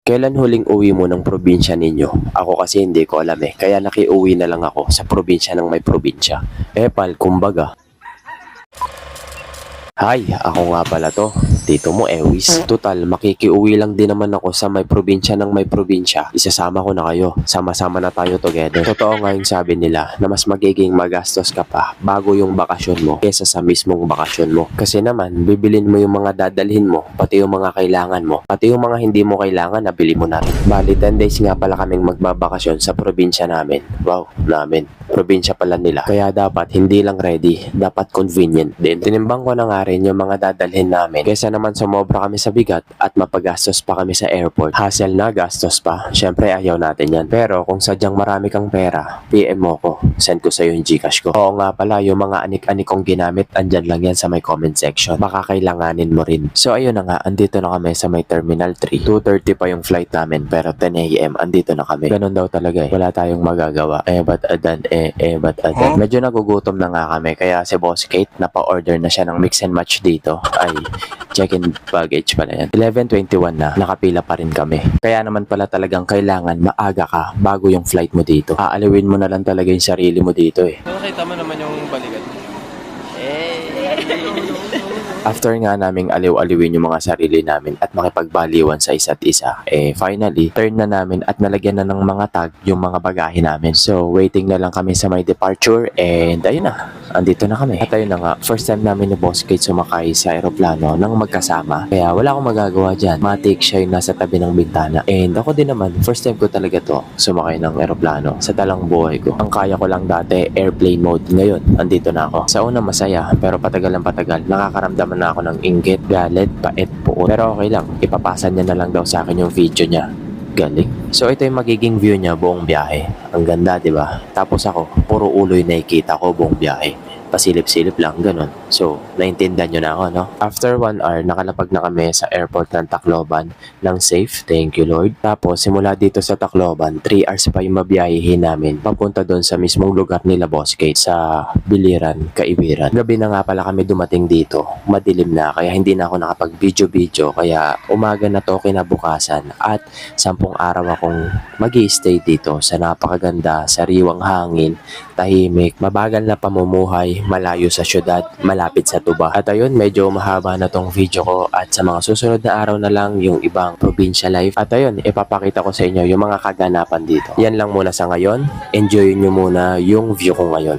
Kailan huling uwi mo ng probinsya ninyo? Ako kasi hindi ko alam eh. Kaya nakiuwi na lang ako sa probinsya ng may probinsya. Pal, kumbaga. Hi, ako nga pala to. Dito mo, Ewis. Total, makikiuwi lang din naman ako sa may probinsya ng may probinsya. Isasama ko na kayo. Sama-sama na tayo together. Totoo nga yung sabi nila na mas magiging magastos ka pa bago yung bakasyon mo kesa sa mismong bakasyon mo. Kasi naman, bibilin mo yung mga dadalhin mo, pati yung mga kailangan mo, pati yung mga hindi mo kailangan, nabili mo na rin. Bali, 10 days nga pala kaming magbabakasyon sa probinsya namin. Wow, namin. Probinsya pala nila. Kaya dapat hindi lang ready, dapat convenient din. Tinimbang ko na nga rin yung mga dadalhin namin. Kesa naman sumobra kami sa bigat at mapagastos pa kami sa airport. Hassle na, gastos pa. Syempre ayaw natin yan. Pero kung sadyang marami kang pera, PM mo ko. Send ko sa'yo yung Gcash ko. Oo nga pala, yung mga anik-anik kong ginamit, andyan lang yan sa may comment section. Baka kailanganin mo rin. So ayun na nga, andito na kami sa may Terminal 3. 2:30 pa yung flight namin, pero 10 AM andito na kami. Ganun daw talaga eh. Wala tayong magagawa. Medyo nagugutom na nga kami, kaya si Boss Kate napa-order na siya ng mix and match dito. Ay, check-in baggage pala yan. 11:21 na, nakapila pa rin kami. Kaya naman pala talagang kailangan maaga ka bago yung flight mo dito. Aalawin mo na lang talaga yung sarili mo dito eh. Nakita mo naman yung balikat. After nga naming aliw-aliwin yung mga sarili namin at makipagbaliwan sa isa't isa, finally, turn na namin at nalagyan na ng mga tag yung mga bagahe namin. So, waiting na lang kami sa may departure and ayun na, andito na kami. At ayun na nga, first time namin ni Boss Kate sumakay sa aeroplano nang magkasama. Kaya wala akong magagawa dyan. Matik siya yung nasa tabi ng bintana. And ako din naman, first time ko talaga to sumakay ng aeroplano sa talang buhay ko. Ang kaya ko lang dati, airplane mode. Ngayon, andito na ako. Sa una masaya, pero patagal ng patagal, nakakaramdaman na ako ng inggit, galit, pait, puot. Pero okay lang, ipapasa niya na lang daw sa akin yung video niya. Galing. So ito yung magiging view niya buong biyahe. Ang ganda, di ba? Tapos ako, puro ulo yung nakikita ko buong biyahe. Pasilip-silip lang, ganun. So, naintindihan nyo na ako, no? After 1 hour, nakalapag na kami sa airport ng Tacloban ng safe. Thank you, Lord. Tapos, simula dito sa Tacloban, 3 hours pa yung mabiyahihin namin papunta doon sa mismong lugar nila, Boss Kate, sa Biliran, Kaibiran. Gabi na nga pala kami dumating dito. Madilim na, kaya hindi na ako nakapag-video-video. Kaya, umaga na to kinabukasan at 10 araw akong mag-i-stay dito sa napakaganda, sariwang hangin, tahimik, mabagal na pamumuhay, malayo sa syudad, malapit sa tuba. At ayun, medyo mahaba na tong video ko at sa mga susunod na araw na lang yung ibang probinsya life. At ayun, ipapakita ko sa inyo yung mga kaganapan dito. Yan lang muna sa ngayon. Enjoy nyo muna yung view ko ngayon.